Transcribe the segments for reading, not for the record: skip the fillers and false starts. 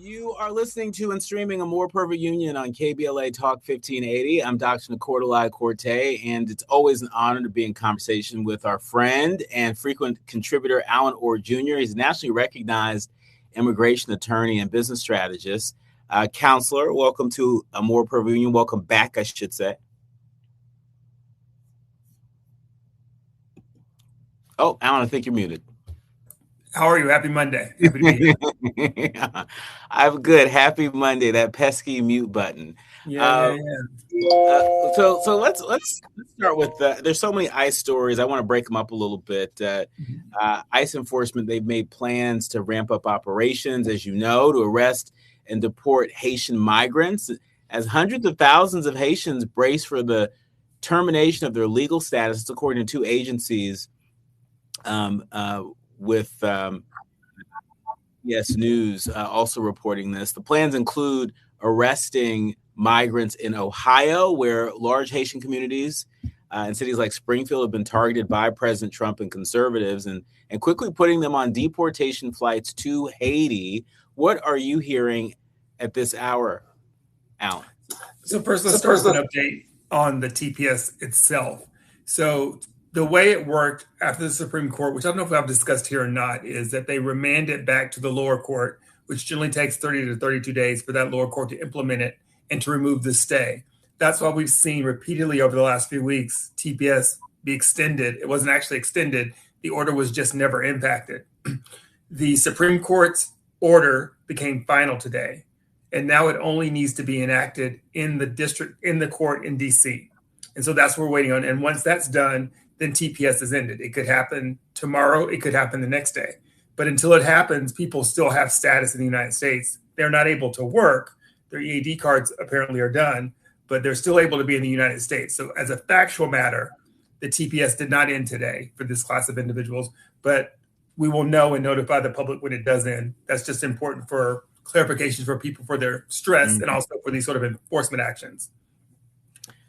You are listening to and streaming A More Perfect Union on KBLA Talk 1580. I'm Dr. Nii-Quartelai, and it's always an honor to be in conversation with our friend and frequent contributor, Allen Orr Jr. He's a nationally recognized immigration attorney and business strategist. Counselor, welcome to A More Perfect Union. Welcome back, I should say. Oh, Allen, I think you're muted. How are you? Happy Monday. Happy to be here. I'm good. Happy Monday. That pesky mute button. Yeah. So let's start with there's so many ICE stories. I want to break them up a little bit. ICE enforcement, they've made plans to ramp up operations, as you know, to arrest and deport Haitian migrants as hundreds of thousands of Haitians brace for the termination of their legal status, according to two agencies. With Yes News also reporting this. The plans include arresting migrants in Ohio, where large Haitian communities in cities like Springfield have been targeted by President Trump and conservatives, and quickly putting them on deportation flights to Haiti. What are you hearing at this hour, Allen? So first, let's start with an update on the TPS itself. So the way it worked after the Supreme Court, which I don't know if I've discussed here or not, is that they remand it back to the lower court, which generally takes 30 to 32 days for that lower court to implement it and to remove the stay. That's why we've seen repeatedly over the last few weeks TPS be extended. It wasn't actually extended. The order was just never impacted. The Supreme Court's order became final today, and now it only needs to be enacted in the court in D.C. And so that's what we're waiting on. And once that's done, then TPS is ended. It could happen tomorrow. It could happen the next day. But until it happens, people still have status in the United States. They're not able to work. Their EAD cards apparently are done, but they're still able to be in the United States. So as a factual matter, the TPS did not end today for this class of individuals, but we will know and notify the public when it does end. That's just important for clarifications for people for their stress and also for these sort of enforcement actions.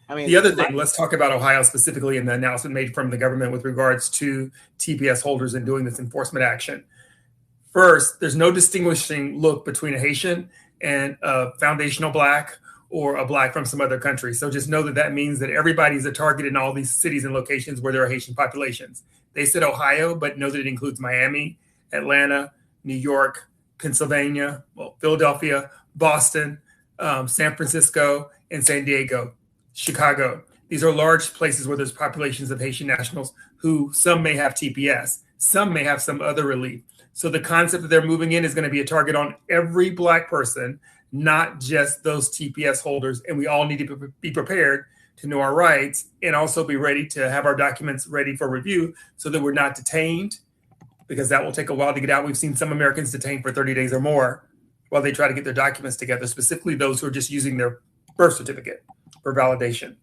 I mean, the other thing, let's talk about Ohio specifically and the announcement made from the government with regards to TPS holders and doing this enforcement action. First, there's no distinguishing look between a Haitian and a foundational Black or a Black from some other country. So just know that means that everybody's a target in all these cities and locations where there are Haitian populations. They said Ohio, but know that it includes Miami, Atlanta, New York, Pennsylvania, Philadelphia, Boston, San Francisco, and San Diego. Chicago. These are large places where there's populations of Haitian nationals who some may have TPS, some may have some other relief. So the concept that they're moving in is going to be a target on every Black person, not just those TPS holders. And we all need to be prepared to know our rights and also be ready to have our documents ready for review so that we're not detained, because that will take a while to get out. We've seen some Americans detained for 30 days or more while they try to get their documents together, specifically those who are just using their birth certificate for validation.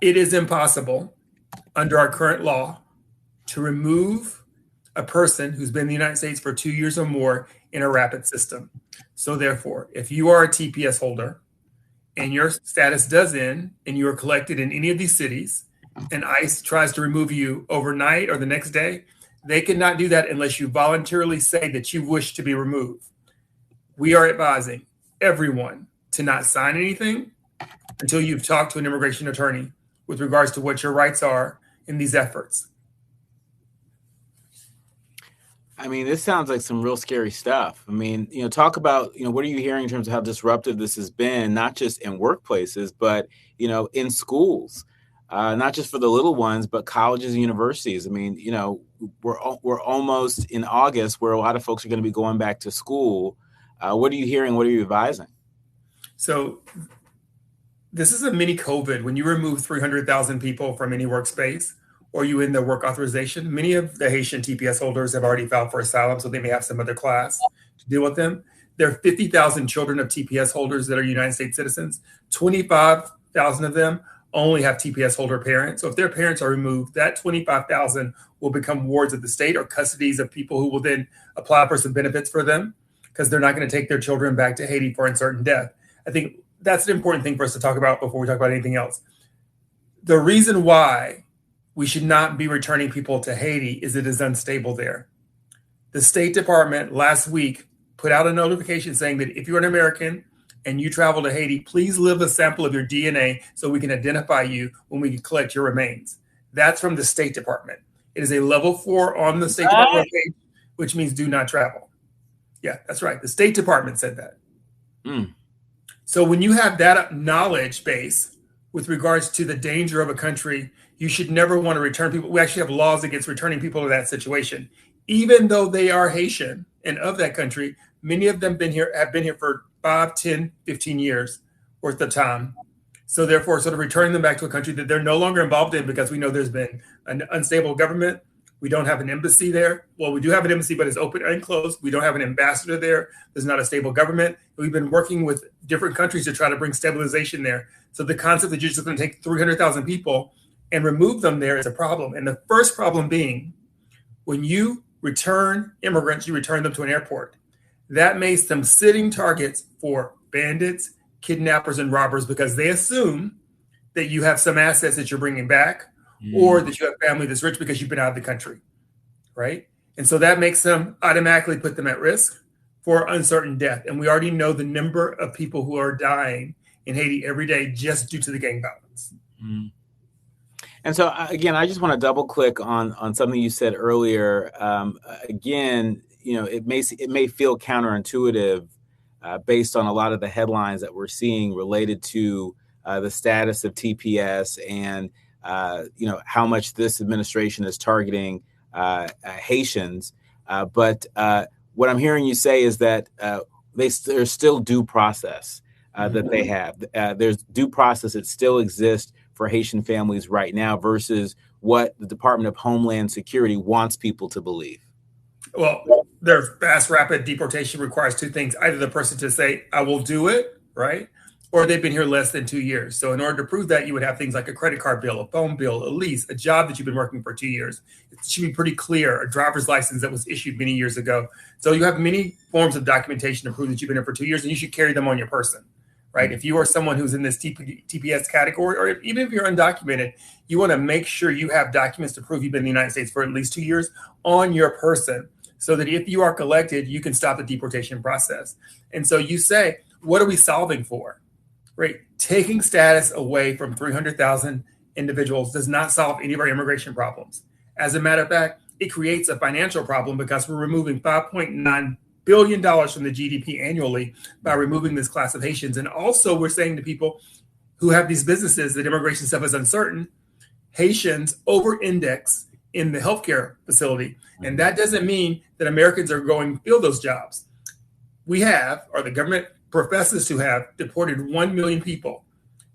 It is impossible under our current law to remove a person who's been in the United States for 2 years or more in a rapid system. So therefore, if you are a TPS holder and your status does end and you are collected in any of these cities and ICE tries to remove you overnight or the next day, they cannot do that unless you voluntarily say that you wish to be removed. We are advising everyone to not sign anything until you've talked to an immigration attorney with regards to what your rights are in these efforts. I mean, this sounds like some real scary stuff. I mean, talk about, what are you hearing in terms of how disruptive this has been, not just in workplaces, but, in schools, not just for the little ones, but colleges and universities. I mean, we're almost in August where a lot of folks are going to be going back to school. What are you hearing? What are you advising? So this is a mini COVID. When you remove 300,000 people from any workspace or you end their work authorization, many of the Haitian TPS holders have already filed for asylum, so they may have some other class to deal with them. There are 50,000 children of TPS holders that are United States citizens. 25,000 of them only have TPS holder parents. So if their parents are removed, that 25,000 will become wards of the state or custodies of people who will then apply for some benefits for them because they're not going to take their children back to Haiti for uncertain death. I think that's an important thing for us to talk about before we talk about anything else. The reason why we should not be returning people to Haiti is it is unstable there. The State Department last week put out a notification saying that if you're an American and you travel to Haiti, please leave a sample of your DNA so we can identify you when we can collect your remains. That's from the State Department. It is a level 4 on the State Department page, which means do not travel. Yeah, that's right. The State Department said that. So when you have that knowledge base with regards to the danger of a country, you should never want to return people. We actually have laws against returning people to that situation. Even though they are Haitian and of that country, many of them have been here for 5, 10, 15 years worth of time. So therefore, sort of returning them back to a country that they're no longer involved in, because we know there's been an unstable government. We don't have an embassy there. Well, we do have an embassy, but it's open and closed. We don't have an ambassador there. There's not a stable government. We've been working with different countries to try to bring stabilization there. So the concept that you're just going to take 300,000 people and remove them there is a problem. And the first problem being, when you return immigrants, you return them to an airport. That makes them sitting targets for bandits, kidnappers, and robbers, because they assume that you have some assets that you're bringing back, or that you have family that's rich because you've been out of the country, right? And so that makes them automatically put them at risk for uncertain death. And we already know the number of people who are dying in Haiti every day just due to the gang violence. And so, again, I just want to double click on something you said earlier. Again, it may feel counterintuitive based on a lot of the headlines that we're seeing related to the status of TPS and how much this administration is targeting Haitians. But what I'm hearing you say is that there's still due process that they have. There's due process that still exists for Haitian families right now versus what the Department of Homeland Security wants people to believe. Well, their fast, rapid deportation requires two things. Either the person to say, I will do it, right? Or they've been here less than 2 years. So in order to prove that, you would have things like a credit card bill, a phone bill, a lease, a job that you've been working for 2 years. It should be pretty clear, a driver's license that was issued many years ago. So you have many forms of documentation to prove that you've been here for 2 years, and you should carry them on your person, right? If you are someone who's in this TPS category, or even if you're undocumented, you want to make sure you have documents to prove you've been in the United States for at least 2 years on your person, so that if you are collected, you can stop the deportation process. And so you say, what are we solving for? Right? Taking status away from 300,000 individuals does not solve any of our immigration problems. As a matter of fact, it creates a financial problem because we're removing $5.9 billion from the GDP annually by removing this class of Haitians. And also we're saying to people who have these businesses that immigration stuff is uncertain, Haitians over-index in the healthcare facility. And that doesn't mean that Americans are going to fill those jobs. We have, or the government professes to have, deported 1 million people.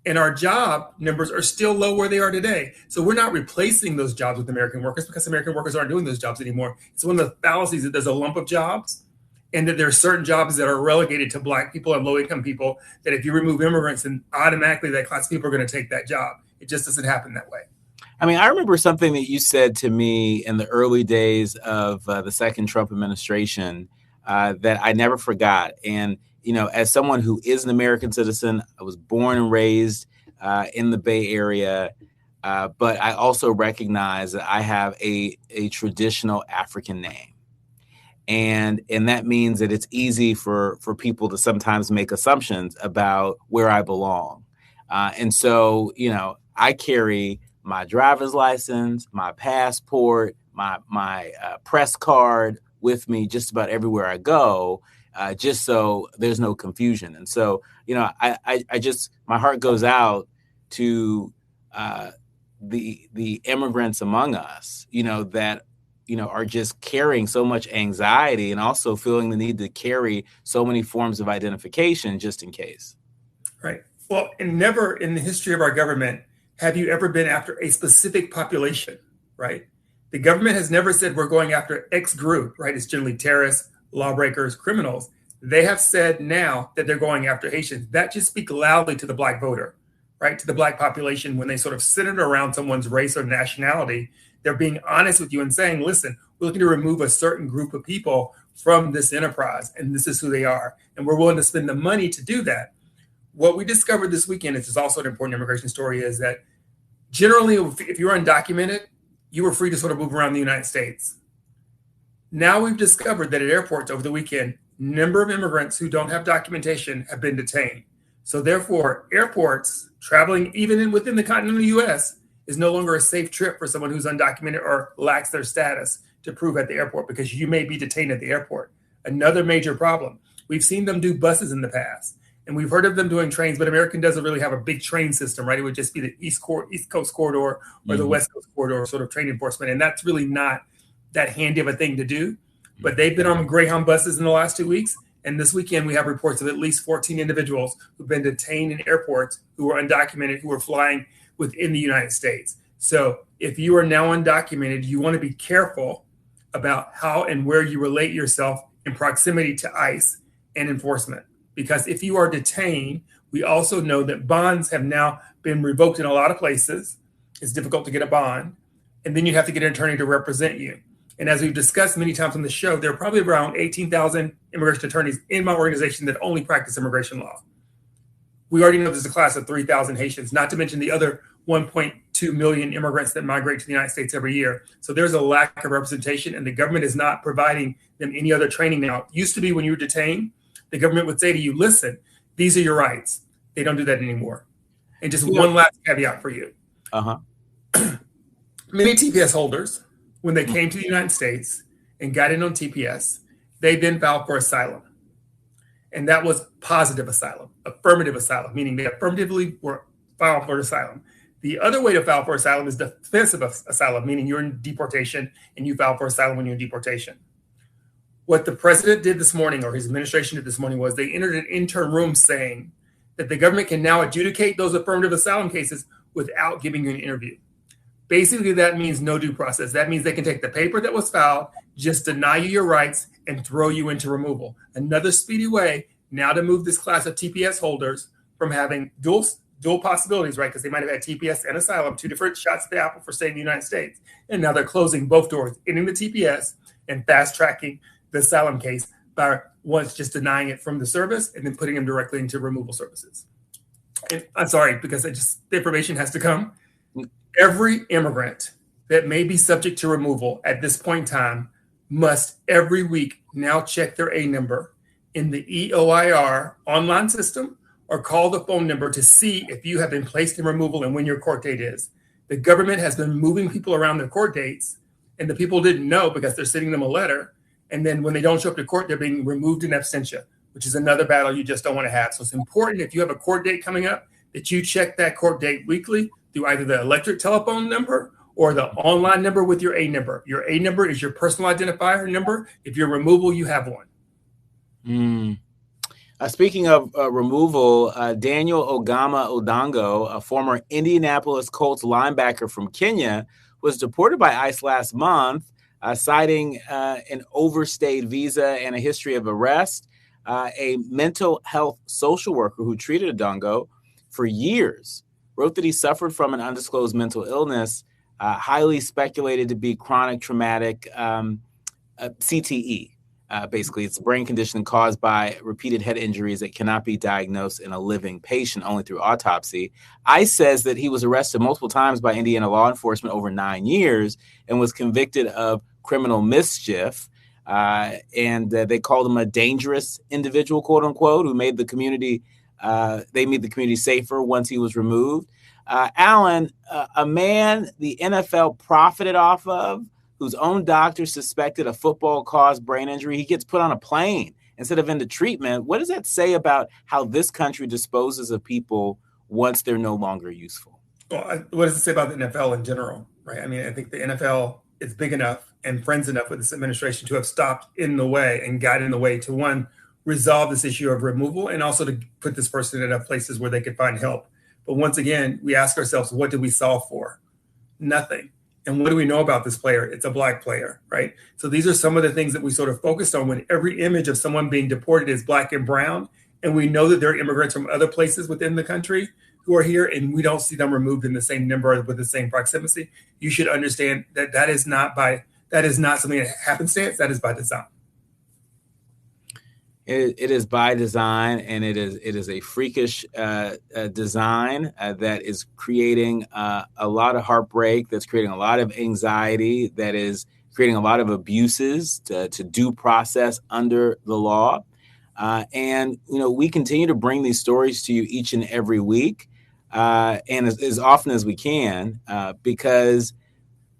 And our job numbers are still low where they are today. So we're not replacing those jobs with American workers because American workers aren't doing those jobs anymore. It's one of the fallacies that there's a lump of jobs and that there are certain jobs that are relegated to Black people and low-income people, that if you remove immigrants, then automatically that class of people are going to take that job. It just doesn't happen that way. I mean, I remember something that you said to me in the early days of the second Trump administration that I never forgot. And, as someone who is an American citizen, I was born and raised in the Bay Area, but I also recognize that I have a traditional African name. And that means that it's easy for people to sometimes make assumptions about where I belong. And so, I carry my driver's license, my passport, my press card with me just about everywhere I go, just so there's no confusion. And so, I just, my heart goes out to the immigrants among us, that, are just carrying so much anxiety and also feeling the need to carry so many forms of identification just in case. Right. Well, and never in the history of our government have you ever been after a specific population, right? The government has never said we're going after X group, right? It's generally terrorists, lawbreakers, criminals. They have said now that they're going after Haitians. That just speaks loudly to the Black voter, right? To the Black population. When they sort of center around someone's race or nationality, they're being honest with you and saying, listen, we're looking to remove a certain group of people from this enterprise, and this is who they are. And we're willing to spend the money to do that. What we discovered this weekend, which is also an important immigration story, is that generally, if you're undocumented, you were free to sort of move around the United States. Now we've discovered that at airports over the weekend, number of immigrants who don't have documentation have been detained. So therefore, airports traveling even within the continental U.S. is no longer a safe trip for someone who's undocumented or lacks their status to prove at the airport, because you may be detained at the airport. Another major problem. We've seen them do buses in the past, and we've heard of them doing trains, but American doesn't really have a big train system, right? It would just be the East Coast corridor or the West Coast corridor sort of train enforcement, and that's really not that handy of a thing to do. But they've been on Greyhound buses in the last 2 weeks, and this weekend we have reports of at least 14 individuals who've been detained in airports who are undocumented, who are flying within the United States. So if you are now undocumented, you want to be careful about how and where you relate yourself in proximity to ICE and enforcement. Because if you are detained, we also know that bonds have now been revoked in a lot of places. It's difficult to get a bond. And then you have to get an attorney to represent you. And as we've discussed many times on the show, there are probably around 18,000 immigration attorneys in my organization that only practice immigration law. We already know there's a class of 3,000 Haitians, not to mention the other 1.2 million immigrants that migrate to the United States every year. So there's a lack of representation, and the government is not providing them any other training now. It used to be when you were detained, the government would say to you, listen, these are your rights. They don't do that anymore. And just one last caveat for you. Many TPS holders, when they came to the United States and got in on TPS, they then filed for asylum. And that was positive asylum, affirmative asylum, meaning they affirmatively were filed for asylum. The other way to file for asylum is defensive asylum, meaning you're in deportation and you file for asylum when you're in deportation. What the president did this morning, or his administration did this morning, was they entered an intern room saying that the government can now adjudicate those affirmative asylum cases without giving you an interview. Basically, that means no due process. That means they can take the paper that was filed, just deny you your rights, and throw you into removal. Another speedy way now to move this class of TPS holders from having dual possibilities, right? Because they might have had TPS and asylum, two different shots at the apple for staying in the United States. And now they're closing both doors, ending the TPS and fast-tracking the asylum case by once just denying it from the service and then putting them directly into removal services. And I'm sorry, because the information has to come. Every immigrant that may be subject to removal at this point in time must every week now check their A number in the EOIR online system or call the phone number to see if you have been placed in removal and when your court date is. The government has been moving people around their court dates, and the people didn't know because they're sending them a letter. And then when they don't show up to court, they're being removed in absentia, which is another battle you just don't want to have. So it's important, if you have a court date coming up, that you check that court date weekly through either the electric telephone number or the online number with your A number. Your A number is your personal identifier number. If you're removal, you have one. Speaking of removal, Daniel Adongo, a former Indianapolis Colts linebacker from Kenya, was deported by ICE last month, citing an overstayed visa and a history of arrest. A mental health social worker who treated Adongo for years wrote that he suffered from an undisclosed mental illness, highly speculated to be chronic traumatic CTE. Basically, it's a brain condition caused by repeated head injuries that cannot be diagnosed in a living patient only through autopsy. ICE says that he was arrested multiple times by Indiana law enforcement over 9 years and was convicted of criminal mischief. And they called him a dangerous individual, quote unquote, who made the community safer once he was removed. Allen, a man the NFL profited off of, whose own doctor suspected a football caused brain injury, he gets put on a plane instead of into treatment. What does that say about how this country disposes of people once they're no longer useful? Well, what does it say about the NFL in general, right? I mean, I think the NFL is big enough and friends enough with this administration to have stopped in the way and guided in the way to, one, resolve this issue of removal and also to put this person in enough places where they could find help. But once again, we ask ourselves, what did we solve for? Nothing. And what do we know about this player? It's a Black player, right? So these are some of the things that we sort of focused on when every image of someone being deported is Black and brown. And we know that there are immigrants from other places within the country who are here, and we don't see them removed in the same number with the same proximity. You should understand that that is not something that happenstance. That is by design. It is by design, and it is a freakish design that is creating a lot of heartbreak, that's creating a lot of anxiety, that is creating a lot of abuses to due process under the law. And, we continue to bring these stories to you each and every week, and as often as we can, because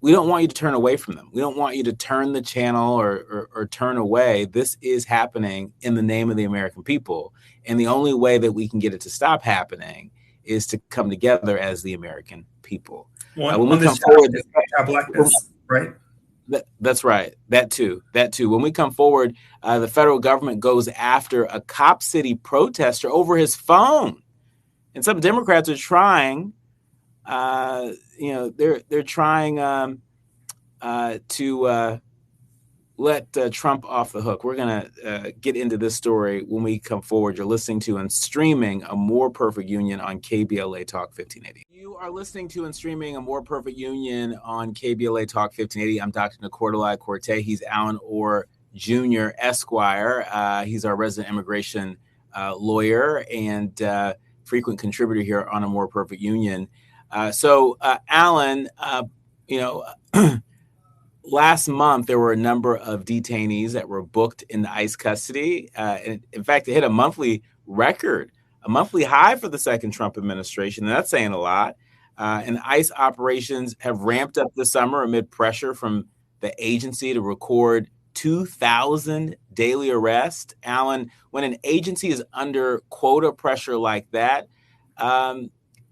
we don't want you to turn away from them. We don't want you to turn the channel or turn away. This is happening in the name of the American people. And the only way that we can get it to stop happening is to come together as the American people. When we come forward, blackness, right? That's right. That too. When we come forward, the federal government goes after a Cop City protester over his phone. And some Democrats are trying, they're trying to let Trump off the hook. We're going to get into this story when we come forward. You're listening to and streaming A More Perfect Union on KBLA Talk 1580. You are listening to and streaming A More Perfect Union on KBLA Talk 1580. I'm Dr. Nii-Quartelai. He's Allen Orr Jr., Esquire. He's our resident immigration lawyer and frequent contributor here on A More Perfect Union. Allen, last month, there were a number of detainees that were booked into ICE custody. And in fact, they hit a monthly record, a monthly high for the second Trump administration. And that's saying a lot. And ICE operations have ramped up this summer amid pressure from the agency to record 2,000 daily arrests. Allen, when an agency is under quota pressure like that,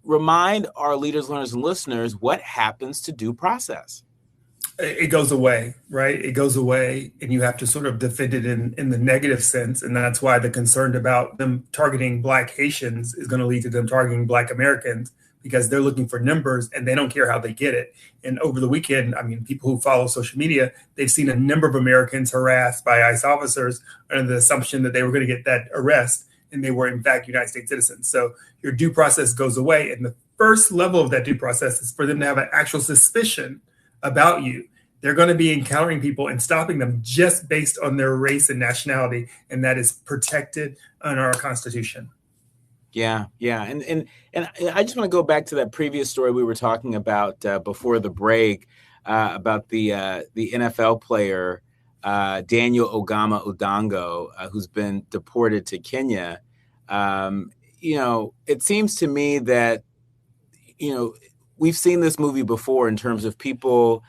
remind our leaders, learners, and listeners what happens to due process. It goes away, right? It goes away, and you have to sort of defend it in the negative sense. And that's why the concern about them targeting Black Haitians is going to lead to them targeting Black Americans, because they're looking for numbers and they don't care how they get it. And over the weekend, people who follow social media, they've seen a number of Americans harassed by ICE officers under the assumption that they were going to get that arrest, and they were in fact United States citizens. So your due process goes away. And the first level of that due process is for them to have an actual suspicion about you. They're going to be encountering people and stopping them just based on their race and nationality. And that is protected under our Constitution. Yeah. And I just want to go back to that previous story we were talking about before the break about the NFL player, Daniel Adongo, who's been deported to Kenya. It seems to me that, we've seen this movie before in terms of people,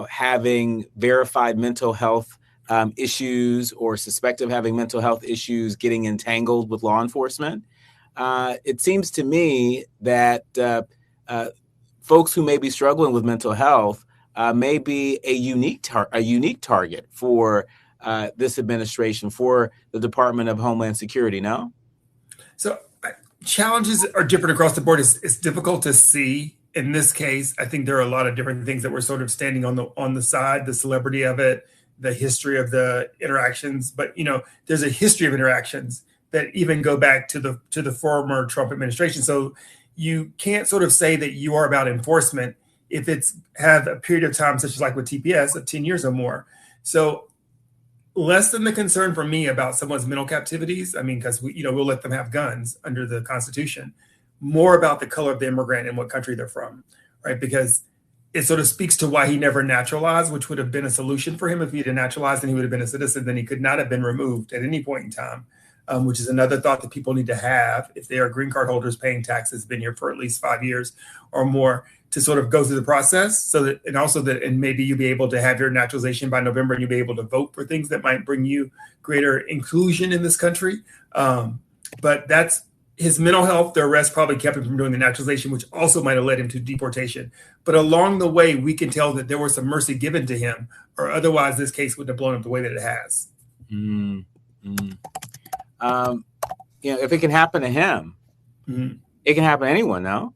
having verified mental health issues or suspect of having mental health issues, getting entangled with law enforcement. It seems to me that folks who may be struggling with mental health may be a unique target for this administration, for the Department of Homeland Security. No? So challenges are different across the board. It's difficult to see. In this case, I think there are a lot of different things that we're sort of standing on the side, the celebrity of it, the history of the interactions. But, there's a history of interactions that even go back to the former Trump administration. So you can't sort of say that you are about enforcement if it's have a period of time, such as like with TPS, of 10 years or more. So less than the concern for me about someone's mental captivities. Because we'll let them have guns under the Constitution. More about the color of the immigrant and what country they're from, right? Because it sort of speaks to why he never naturalized, which would have been a solution for him. If he had naturalized and he would have been a citizen, then he could not have been removed at any point in time, which is another thought that people need to have if they are green card holders paying taxes, been here for at least 5 years or more, to sort of go through the process so that, and maybe you'll be able to have your naturalization by November and you'll be able to vote for things that might bring you greater inclusion in this country. But that's, his mental health, the arrest probably kept him from doing the naturalization, which also might have led him to deportation. But along the way, we can tell that there was some mercy given to him, or otherwise this case wouldn't have blown up the way that it has. If it can happen to him, it can happen to anyone, no?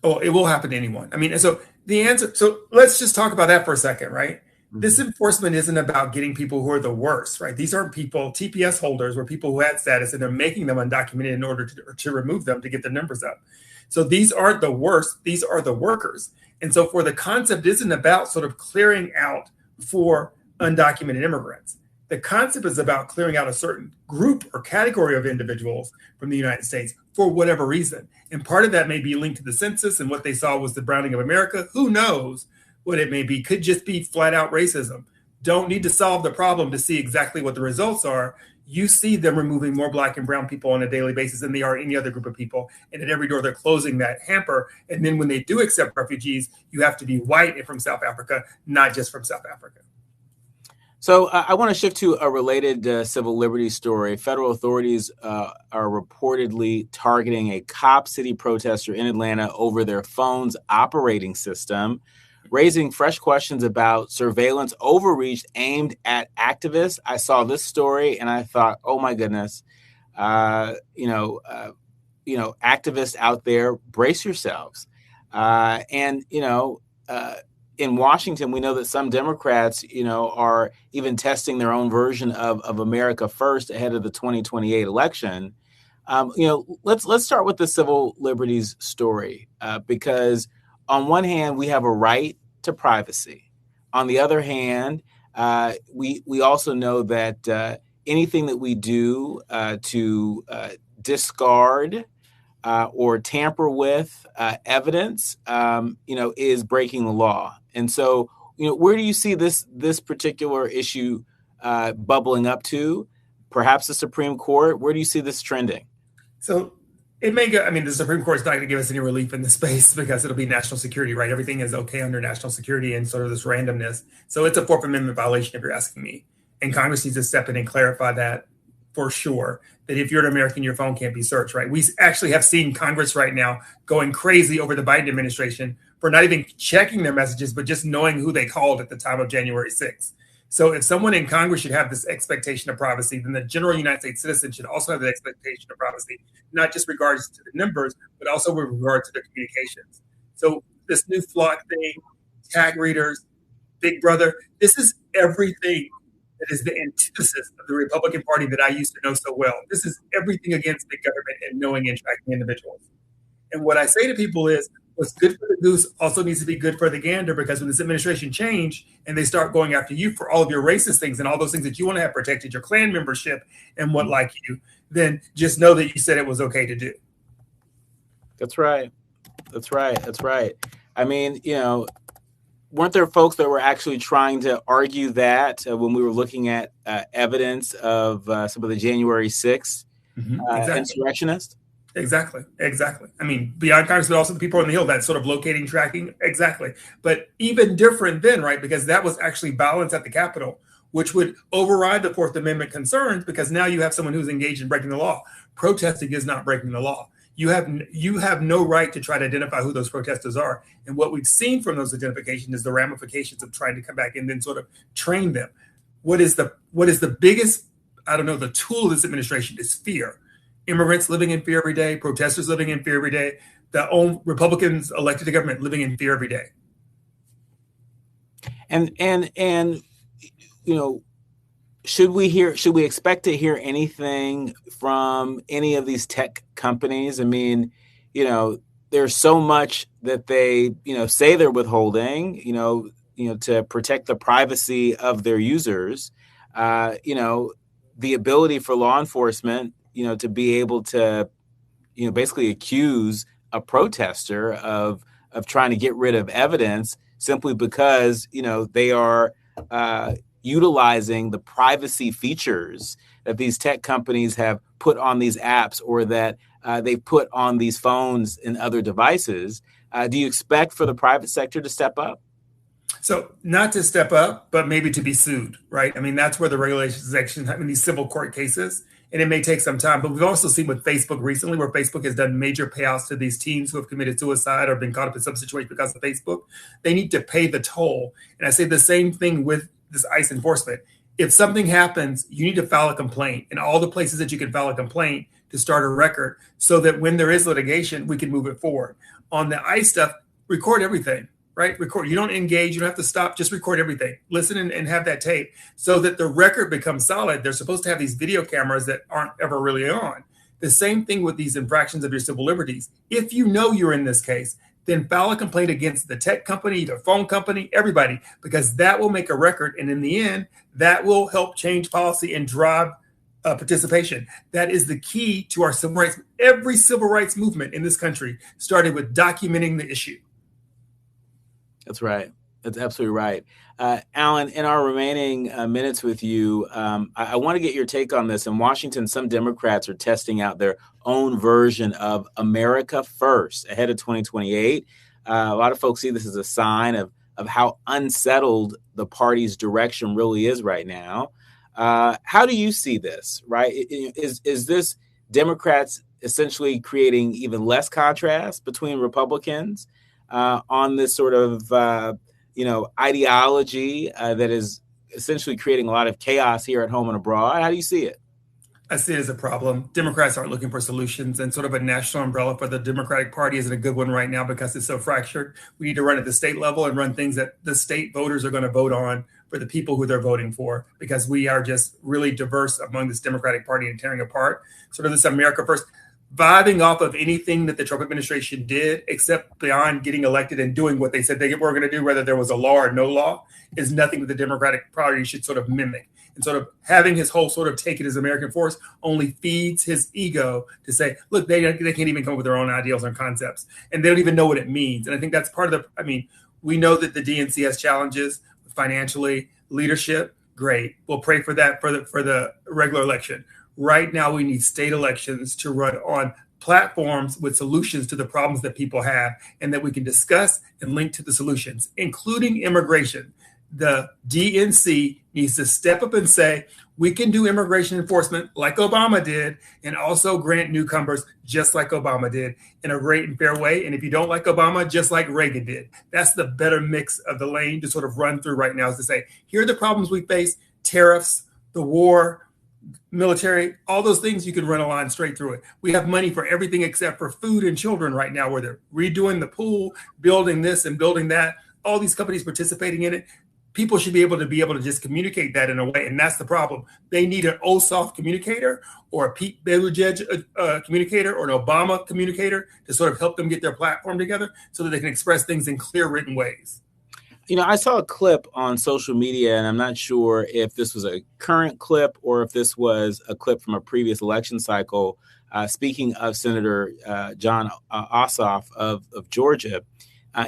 Oh, it will happen to anyone. So the answer, so let's just talk about that for a second, right? This enforcement isn't about getting people who are the worst, right? These aren't people, TPS holders were people who had status and they're making them undocumented in order to remove them to get their numbers up. So these aren't the worst, these are the workers. And so for the concept isn't about sort of clearing out for undocumented immigrants. The concept is about clearing out a certain group or category of individuals from the United States for whatever reason. And part of that may be linked to the census and what they saw was the browning of America. Who knows what it may be? Could just be flat out racism. don't need to solve the problem to see exactly what the results are. You see them removing more Black and brown people on a daily basis than they are any other group of people. And at every door, they're closing that hamper. And then when they do accept refugees, you have to be white and from South Africa, not just from South Africa. So I want to shift to a related civil liberties story. Federal authorities are reportedly targeting a Cop City protester in Atlanta over their phone's operating system, raising fresh questions about surveillance overreach aimed at activists. I saw this story and I thought, oh my goodness, activists out there, brace yourselves. In Washington, we know that some Democrats, are even testing their own version of America First ahead of the 2028 election. Let's start with the civil liberties story, because on one hand, we have a right to privacy. On the other hand, we also know that anything that we do to discard or tamper with evidence, is breaking the law. And so, where do you see this particular issue bubbling up to? Perhaps the Supreme Court. Where do you see this trending? So it may go. I mean, the Supreme Court's not going to give us any relief in this space because it'll be national security, right? Everything is okay under national security and sort of this randomness. So it's a Fourth Amendment violation, if you're asking me. And Congress needs to step in and clarify that for sure, that if you're an American, your phone can't be searched, right? We actually have seen Congress right now going crazy over the Biden administration for not even checking their messages, but just knowing who they called at the time of January 6th. So if someone in Congress should have this expectation of privacy, then the general United States citizen should also have the expectation of privacy, not just regards to the numbers, but also with regard to their communications. So this new flock thing, tag readers, Big Brother, this is everything that is the antithesis of the Republican Party that I used to know so well. This is everything against big government and knowing and tracking individuals. And what I say to people is, what's good for the goose also needs to be good for the gander, because when this administration change and they start going after you for all of your racist things and all those things that you want to have protected, your Klan membership and what like you, then just know that you said it was okay to do. That's right. That's right. That's right. I mean, weren't there folks that were actually trying to argue that when we were looking at evidence of some of the January 6th insurrectionists? Exactly. I mean, beyond Congress, but also the people on the Hill, that sort of locating, tracking. Exactly. But even different then, right? Because that was actually violence at the Capitol, which would override the Fourth Amendment concerns, because now you have someone who's engaged in breaking the law. Protesting is not breaking the law. You have no right to try to identify who those protesters are. And what we've seen from those identifications is the ramifications of trying to come back and then sort of train them. What is the biggest, the tool of this administration is fear. Immigrants living in fear every day, protesters living in fear every day, the own Republicans elected to government living in fear every day. And should we expect to hear anything from any of these tech companies? I mean, there's so much that they, say they're withholding, to protect the privacy of their users, the ability for law enforcement, to be able to, basically accuse a protester of trying to get rid of evidence simply because, they are utilizing the privacy features that these tech companies have put on these apps, or that they put on these phones and other devices. Do you expect for the private sector to step up? So not to step up, but maybe to be sued, right? I mean, that's where the regulations section in these civil court cases, and it may take some time. But we've also seen with Facebook recently, where Facebook has done major payouts to these teens who have committed suicide or been caught up in some situation because of Facebook. They need to pay the toll. And I say the same thing with this ICE enforcement. If something happens, you need to file a complaint in all the places that you can file a complaint to start a record, so that when there is litigation, we can move it forward. On the ICE stuff, record everything. Right? Record. You don't engage. You don't have to stop. Just record everything. Listen and have that tape so that the record becomes solid. They're supposed to have these video cameras that aren't ever really on. The same thing with these infractions of your civil liberties. If you know you're in this case, then file a complaint against the tech company, the phone company, everybody, because that will make a record. And in the end, that will help change policy and drive participation. That is the key to our civil rights. Every civil rights movement in this country started with documenting the issue. That's right. That's absolutely right. Allen, in our remaining minutes with you, I want to get your take on this. In Washington, some Democrats are testing out their own version of America First ahead of 2028. A lot of folks see this as a sign of how unsettled the party's direction really is right now. How do you see this, right? Is this Democrats essentially creating even less contrast between Republicans on this sort of ideology that is essentially creating a lot of chaos here at home and abroad? How do you see it? I see it as a problem. Democrats aren't looking for solutions, and sort of a national umbrella for the Democratic Party isn't a good one right now because it's so fractured. We need to run at the state level and run things that the state voters are going to vote on for the people who they're voting for, because we are just really diverse among this Democratic Party and tearing apart. Sort of this America First, vibing off of anything that the Trump administration did, except beyond getting elected and doing what they said they were going to do, whether there was a law or no law, is nothing that the Democratic Party should sort of mimic. And sort of having his whole sort of take it as American force only feeds his ego to say, look, they can't even come up with their own ideals and concepts, and they don't even know what it means. And I think that's part of we know that the DNC has challenges financially, leadership, great. We'll pray for that for the regular election. Right now, we need state elections to run on platforms with solutions to the problems that people have, and that we can discuss and link to the solutions, including immigration. The DNC needs to step up and say, we can do immigration enforcement like Obama did, and also grant newcomers just like Obama did in a great and fair way. And if you don't like Obama, just like Reagan did. That's the better mix of the lane to sort of run through right now, is to say, here are the problems we face: tariffs, the war, military, all those things. You can run a line straight through it. We have money for everything except for food and children right now, where they're redoing the pool, building this and building that, all these companies participating in it. People should be able to just communicate that in a way. And that's the problem. They need an Ossoff communicator, or a Pete Buttigieg communicator, or an Obama communicator to sort of help them get their platform together so that they can express things in clear written ways. I saw a clip on social media, and I'm not sure if this was a current clip or if this was a clip from a previous election cycle. Speaking of Senator Jon Ossoff of Georgia,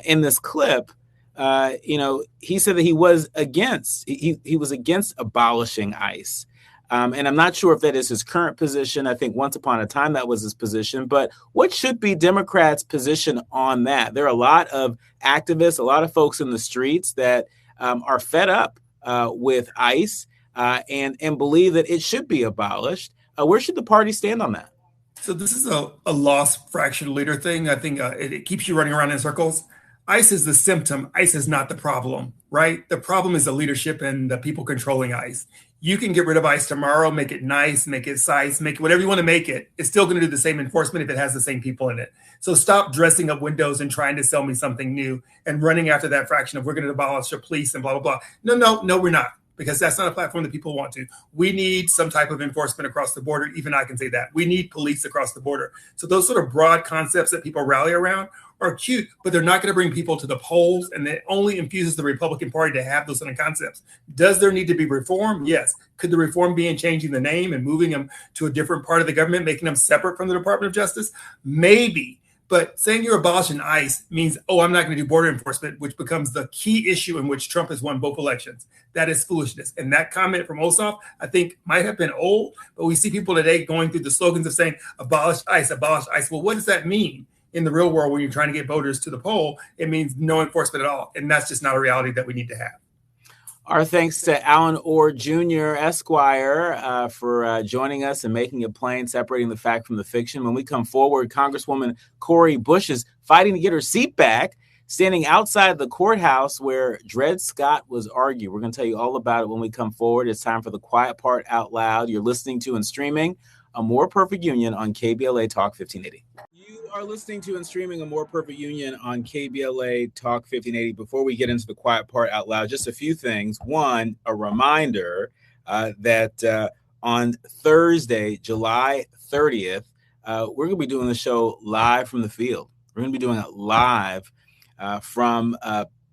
in this clip, he said that he was against abolishing ICE. And I'm not sure if that is his current position. I think once upon a time that was his position. But what should be Democrats' position on that? There are a lot of activists, a lot of folks in the streets that are fed up with ICE and believe that it should be abolished. Where should the party stand on that? So this is a lost fractured leader thing. I think it keeps you running around in circles. ICE is the symptom. ICE is not the problem, right? The problem is the leadership and the people controlling ICE. You can get rid of ICE tomorrow, make it nice, make it size, make it whatever you want to make it. It's still going to do the same enforcement if it has the same people in it. So stop dressing up windows and trying to sell me something new and running after that fraction of we're going to abolish the police and blah, blah, blah. No, we're not. Because that's not a platform that people want to. We need some type of enforcement across the border. Even I can say that. We need police across the border. So those sort of broad concepts that people rally around are cute, but they're not going to bring people to the polls, and it only infuses the Republican Party to have those kind of concepts. Does there need to be reform? Yes. Could the reform be in changing the name and moving them to a different part of the government, making them separate from the Department of Justice? Maybe. But saying you're abolishing ICE means, I'm not going to do border enforcement, which becomes the key issue in which Trump has won both elections. That is foolishness. And that comment from Ossoff, I think, might have been old, but we see people today going through the slogans of saying, abolish ICE, abolish ICE. Well, what does that mean in the real world when you're trying to get voters to the poll? It means no enforcement at all. And that's just not a reality that we need to have. Our thanks to Allen Orr Jr., Esquire, for joining us and making it plain, separating the fact from the fiction. When we come forward, Congresswoman Cori Bush is fighting to get her seat back, standing outside the courthouse where Dred Scott was argued. We're going to tell you all about it when we come forward. It's time for the quiet part out loud. You're listening to and streaming A More Perfect Union on KBLA Talk 1580. You are listening to and streaming A More Perfect Union on KBLA Talk 1580. Before we get into the quiet part out loud, just a few things. One, a reminder that on Thursday, July 30th, we're going to be doing the show live from the field. We're going to be doing it live from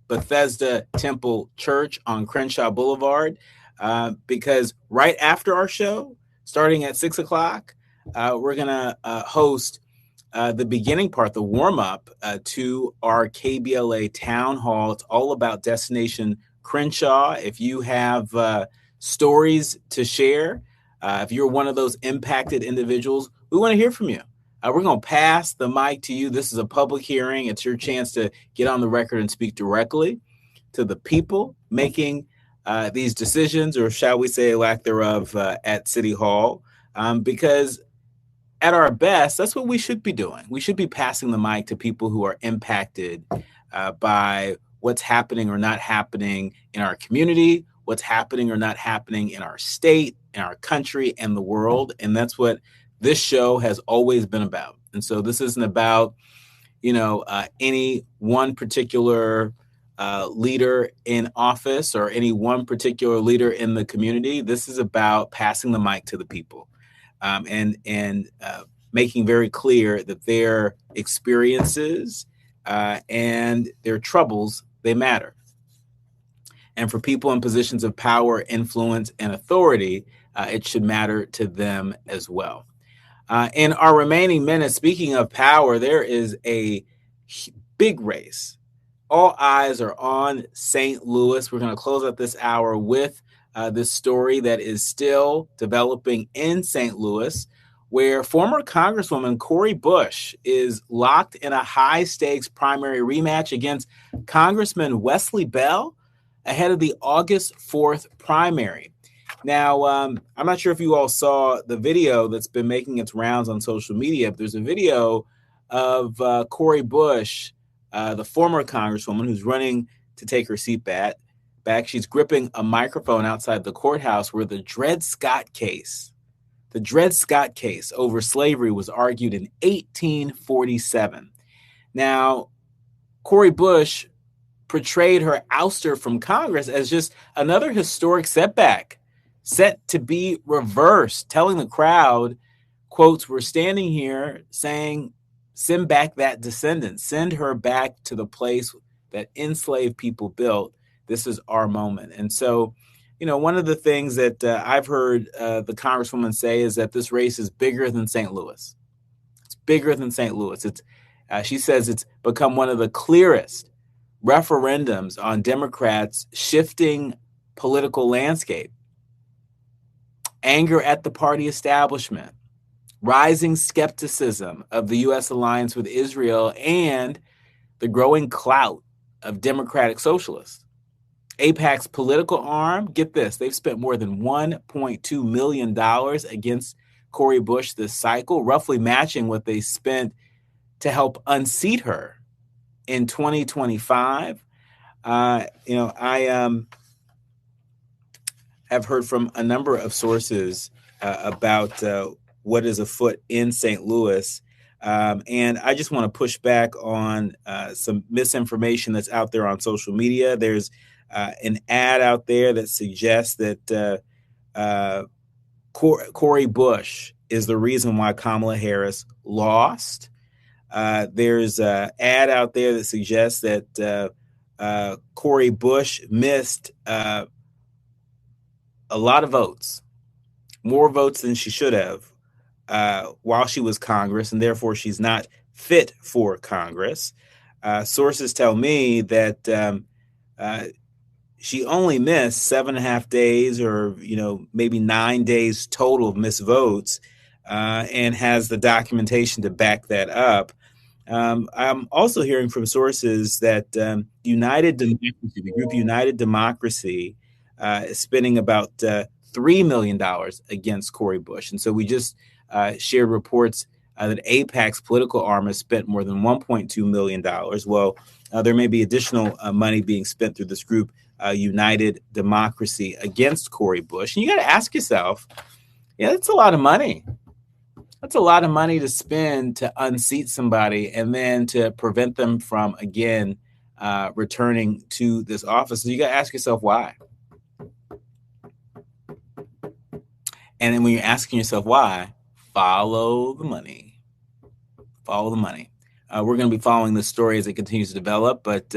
Bethesda Temple Church on Crenshaw Boulevard, because right after our show, starting at 6 o'clock, we're going to host the beginning part, the warm up to our KBLA town hall. It's all about Destination Crenshaw. If you have stories to share, if you're one of those impacted individuals, we want to hear from you. We're going to pass the mic to you. This is a public hearing. It's your chance to get on the record and speak directly to the people making these decisions, or shall we say lack thereof, at City Hall. Because at our best, that's what we should be doing. We should be passing the mic to people who are impacted by what's happening or not happening in our community, what's happening or not happening in our state, in our country, and the world. And that's what this show has always been about. And so this isn't about, any one particular leader in office or any one particular leader in the community. This is about passing the mic to the people. And making very clear that their experiences and their troubles, they matter. And for people in positions of power, influence, and authority, it should matter to them as well. In our remaining minutes, speaking of power, there is a big race. All eyes are on St. Louis. We're going to close out this hour with this story that is still developing in St. Louis, where former Congresswoman Cori Bush is locked in a high-stakes primary rematch against Congressman Wesley Bell ahead of the August 4th primary. Now, I'm not sure if you all saw the video that's been making its rounds on social media, but there's a video of Cori Bush, the former Congresswoman who's running to take her seat back. She's gripping a microphone outside the courthouse where the Dred Scott case over slavery was argued in 1847. Now, Cori Bush portrayed her ouster from Congress as just another historic setback set to be reversed, telling the crowd, quotes, "We're standing here saying, send back that descendant, send her back to the place that enslaved people built. This is our moment." And so, one of the things that I've heard the Congresswoman say is that this race is bigger than St. Louis. It's bigger than St. Louis. She says it's become one of the clearest referendums on Democrats' shifting political landscape. Anger at the party establishment, rising skepticism of the U.S. alliance with Israel, and the growing clout of Democratic Socialists. AIPAC's political arm, get this, they've spent more than $1.2 million against Cori Bush this cycle, roughly matching what they spent to help unseat her in 2025. I have heard from a number of sources about what is afoot in St. Louis. And I just want to push back on some misinformation that's out there on social media. There's an ad out there that suggests that Cori Bush is the reason why Kamala Harris lost. There's an ad out there that suggests that Cori Bush missed a lot of votes, more votes than she should have while she was Congress, and therefore she's not fit for Congress. Sources tell me that she only missed 7.5 days or, maybe 9 days total of missed votes, and has the documentation to back that up. I'm also hearing from sources that the group United Democracy is spending about $3 million against Cori Bush. And so we just shared reports that AIPAC's political arm has spent more than $1.2 million. Well, there may be additional money being spent through this group, United Democracy, against Cori Bush. And you got to ask yourself, that's a lot of money. That's a lot of money to spend to unseat somebody and then to prevent them from, again, returning to this office. So you got to ask yourself why. And then when you're asking yourself why, follow the money. Follow the money. We're going to be following this story as it continues to develop, but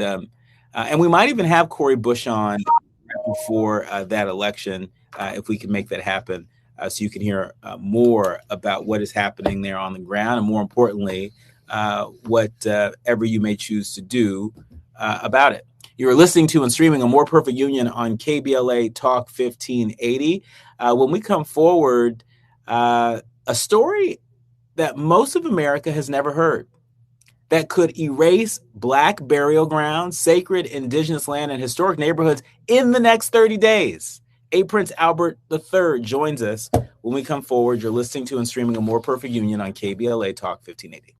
and we might even have Cori Bush on before that election if we can make that happen. so you can hear more about what is happening there on the ground, and more importantly, whatever you may choose to do about it. You're listening to and streaming A More Perfect Union on KBLA Talk 1580. When we come forward, a story that most of America has never heard, that could erase Black burial grounds, sacred indigenous land, and historic neighborhoods in the next 30 days. A Prince Albert III joins us when we come forward. You're listening to and streaming A More Perfect Union on KBLA Talk 1580.